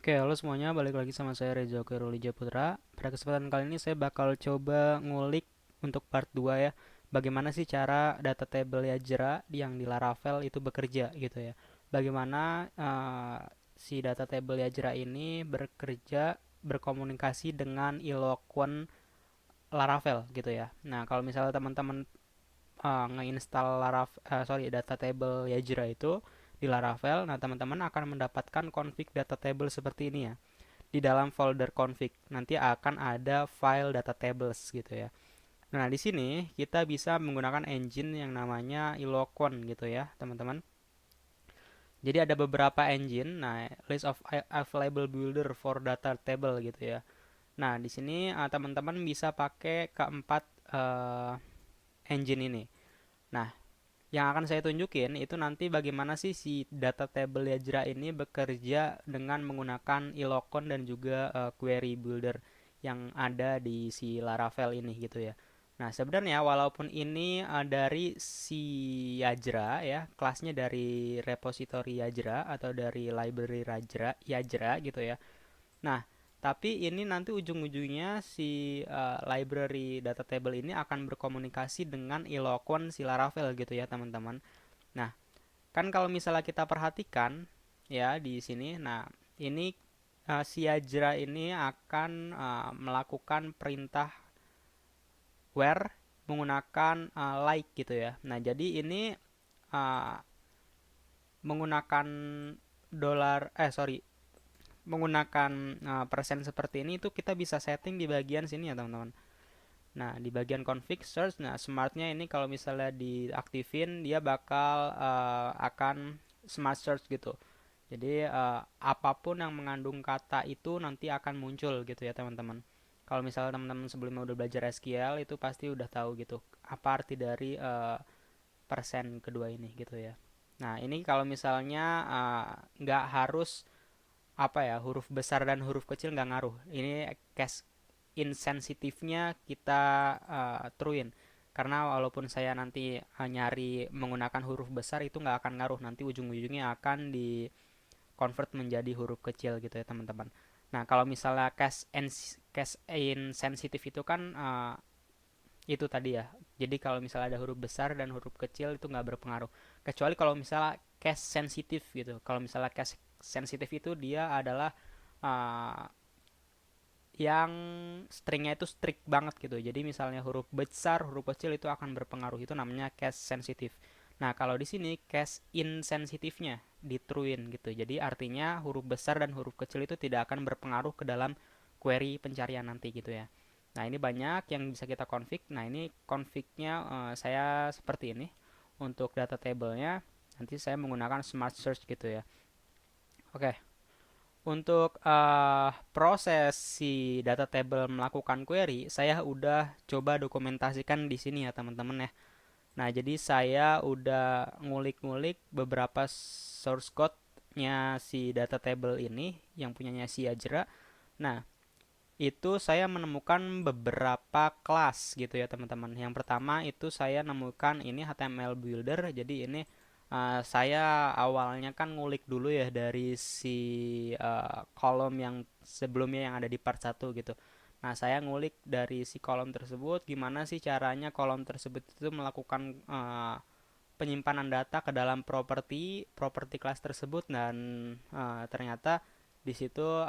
Oke, halo semuanya, balik lagi sama saya Reza Khairul Putra. Pada kesempatan kali ini saya bakal coba ngulik untuk part 2 ya. Bagaimana sih cara data table Yajra yang di Laravel itu bekerja gitu ya. Bagaimana si data table Yajra ini bekerja berkomunikasi dengan Eloquent Laravel gitu ya. Nah, kalau misalnya teman-teman ngeinstall data table Yajra itu di Laravel, nah teman-teman akan mendapatkan config data table seperti ini ya. Di dalam folder config nanti akan ada file data tables gitu ya. Nah, di sini kita bisa menggunakan engine yang namanya Eloquent gitu ya, teman-teman. Jadi ada beberapa engine, nah list of available builder for data table gitu ya. Nah, di sini teman-teman bisa pakai keempat uh, engine ini. Nah, yang akan saya tunjukin itu nanti bagaimana sih si data table Yajra ini bekerja dengan menggunakan Eloquent dan juga query builder yang ada di si Laravel ini gitu ya. Nah, sebenarnya walaupun ini dari si Yajra ya, kelasnya dari repository Yajra atau dari library Yajra gitu ya. Nah, tapi ini nanti ujung-ujungnya si library data table ini akan berkomunikasi dengan Eloquent si Laravel gitu ya, teman-teman. Nah, kan kalau misalnya kita perhatikan ya di sini, nah ini si Yajra ini akan melakukan perintah where menggunakan like gitu ya. Nah, jadi ini uh, menggunakan menggunakan persen seperti ini itu kita bisa setting di bagian sini ya teman-teman. Nah, di bagian config search, nah smartnya ini kalau misalnya diaktifin dia bakal akan smart search gitu. Jadi apapun yang mengandung kata itu nanti akan muncul gitu ya teman-teman. Kalau misalnya teman-teman sebelumnya udah belajar SQL itu pasti udah tahu gitu apa arti dari persen kedua ini gitu ya. Nah, ini kalau misalnya nggak harus apa ya, huruf besar dan huruf kecil nggak ngaruh. Ini case insensitifnya kita truein, karena walaupun saya nanti nyari menggunakan huruf besar itu nggak akan ngaruh, nanti ujung-ujungnya akan di convert menjadi huruf kecil gitu ya teman-teman. Nah, kalau misalnya case insensitif itu kan itu tadi ya, jadi kalau misalnya ada huruf besar dan huruf kecil itu nggak berpengaruh, kecuali kalau misalnya case sensitif gitu. Kalau misalnya case sensitif itu dia adalah uh, yang stringnya itu strict banget gitu. Jadi misalnya huruf besar, huruf kecil itu akan berpengaruh. Itu namanya case sensitif. Nah, kalau di sini case insensitifnya ditruein gitu. Jadi artinya huruf besar dan huruf kecil itu tidak akan berpengaruh ke dalam query pencarian nanti gitu ya. Nah, ini banyak yang bisa kita config. Nah, ini confignya saya seperti ini. Untuk data table-nya nanti saya menggunakan smart search gitu ya. Oke. Untuk proses si data table melakukan query, saya udah coba dokumentasikan di sini ya teman-teman ya. Nah, jadi saya udah ngulik-ngulik beberapa source code-nya si data table ini yang punyanya si Yajra. Nah, itu saya menemukan beberapa kelas gitu ya teman-teman. Yang pertama itu saya nemukan ini HTML builder. Jadi ini saya awalnya kan ngulik dulu ya dari si kolom yang sebelumnya yang ada di part 1 gitu. Nah, saya ngulik dari si kolom tersebut gimana sih caranya kolom tersebut itu melakukan penyimpanan data ke dalam properti kelas tersebut, dan ternyata di situ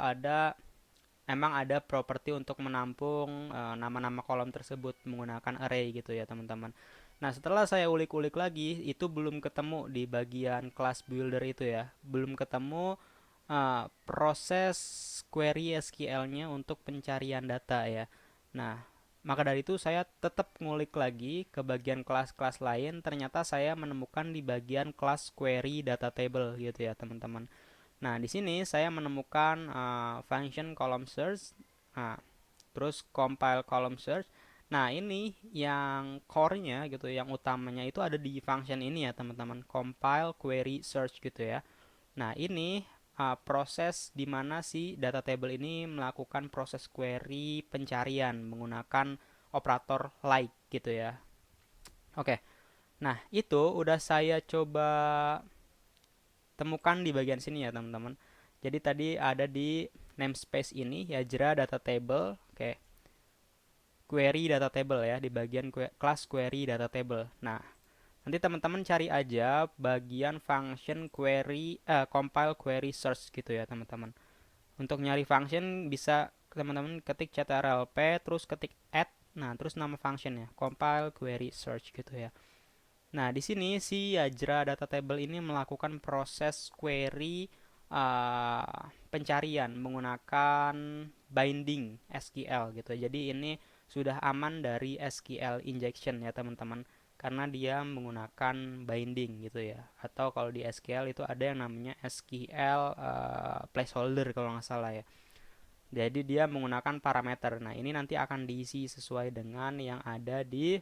emang ada properti untuk menampung nama-nama kolom tersebut menggunakan array gitu ya teman-teman. Nah, setelah saya ulik-ulik lagi, itu belum ketemu di bagian class builder itu ya. Belum ketemu proses query SQL-nya untuk pencarian data ya. Nah, maka dari itu saya tetap ngulik lagi ke bagian kelas-kelas lain. Ternyata saya menemukan di bagian kelas query data table gitu ya teman-teman. Nah, di sini saya menemukan function column search, nah, terus compile column search. Nah, ini yang core-nya gitu, yang utamanya itu ada di function ini ya, teman-teman. Compile query search gitu ya. Nah, ini proses di mana si data table ini melakukan proses query pencarian menggunakan operator like gitu ya. Oke. Nah, itu udah saya coba temukan di bagian sini ya teman-teman. Jadi tadi ada di namespace ini Yajra data table. Oke, query data table ya, di bagian class query data table. Nah, nanti teman-teman cari aja bagian function query compile query search gitu ya teman-teman. Untuk nyari function bisa teman-teman ketik ctrlp terus ketik add, nah terus nama functionnya compile query search gitu ya. Nah, di sini si Yajra data table ini melakukan proses query pencarian menggunakan binding SQL gitu. Jadi ini sudah aman dari SQL injection ya teman-teman, karena dia menggunakan binding gitu ya. Atau kalau di SQL itu ada yang namanya SQL placeholder kalau nggak salah ya. Jadi dia menggunakan parameter. Nah, ini nanti akan diisi sesuai dengan yang ada di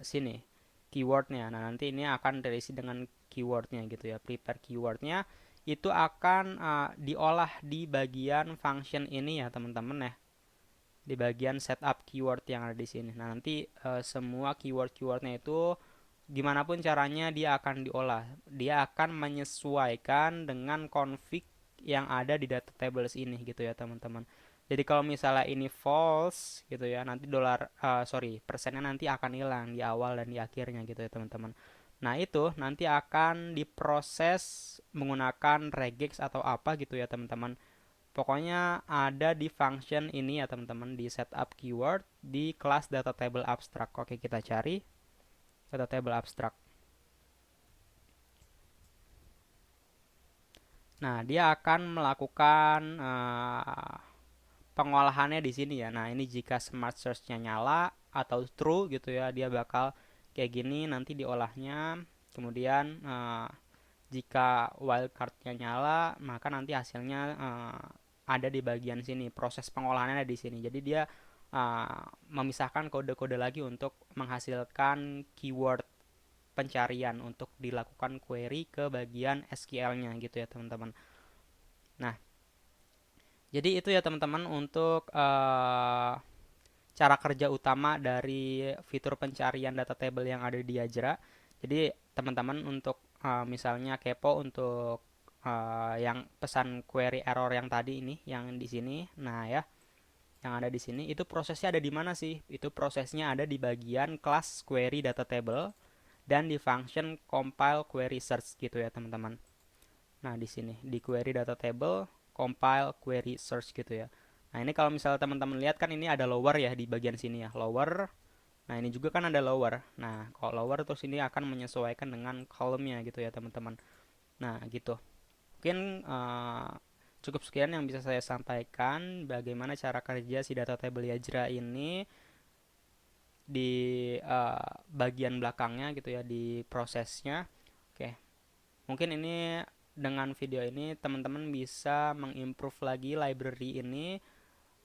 sini keywordnya. Nah, nanti ini akan terisi dengan keywordnya gitu ya. Prepare keywordnya itu akan diolah di bagian function ini ya teman-teman ya. Di bagian setup keyword yang ada di sini. Nah, nanti semua keywordnya itu gimana pun caranya dia akan diolah. Dia akan menyesuaikan dengan config yang ada di data tables ini gitu ya teman-teman. Jadi kalau misalnya ini false gitu ya, nanti persennya nanti akan hilang di awal dan di akhirnya gitu ya teman-teman. Nah, itu nanti akan diproses menggunakan regex atau apa gitu ya teman-teman. Pokoknya ada di function ini ya teman-teman, di setup keyword di kelas data table abstract. Oke, kita cari data table abstract. Nah, dia akan melakukan pengolahannya di sini ya. Nah, ini jika smart search-nya nyala atau true gitu ya, dia bakal kayak gini nanti diolahnya. Kemudian jika wildcard-nya nyala, maka nanti hasilnya ada di bagian sini. Proses pengolahannya ada di sini. Jadi dia memisahkan kode-kode lagi untuk menghasilkan keyword pencarian untuk dilakukan query ke bagian SQL-nya gitu ya teman-teman. Nah, jadi itu ya teman-teman untuk cara kerja utama dari fitur pencarian data table yang ada di Yajra. Jadi teman-teman untuk misalnya kepo untuk yang pesan query error yang tadi ini, yang di sini, nah ya, yang ada di sini itu prosesnya ada di mana sih? Itu prosesnya ada di bagian class query data table dan di function compile query search gitu ya teman-teman. Nah, di sini di query data table compile query search gitu ya. Nah, ini kalau misalnya teman-teman lihat kan ini ada lower ya di bagian sini ya, lower. Nah, ini juga kan ada lower. Nah, kalau lower terus ini akan menyesuaikan dengan column-nya gitu ya teman-teman. Nah, gitu. Mungkin cukup sekian yang bisa saya sampaikan bagaimana cara kerja si data table Yajra ini di bagian belakangnya gitu ya, di prosesnya. Oke, mungkin ini dengan video ini teman-teman bisa mengimprove lagi library ini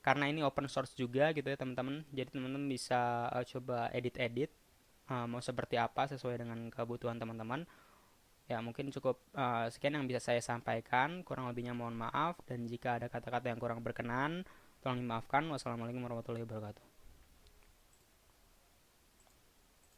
karena ini open source juga gitu ya teman-teman. Jadi teman-teman bisa coba edit-edit mau seperti apa sesuai dengan kebutuhan teman-teman. Ya, mungkin cukup sekian yang bisa saya sampaikan. Kurang lebihnya mohon maaf, dan jika ada kata-kata yang kurang berkenan tolong dimaafkan. Wassalamualaikum warahmatullahi wabarakatuh.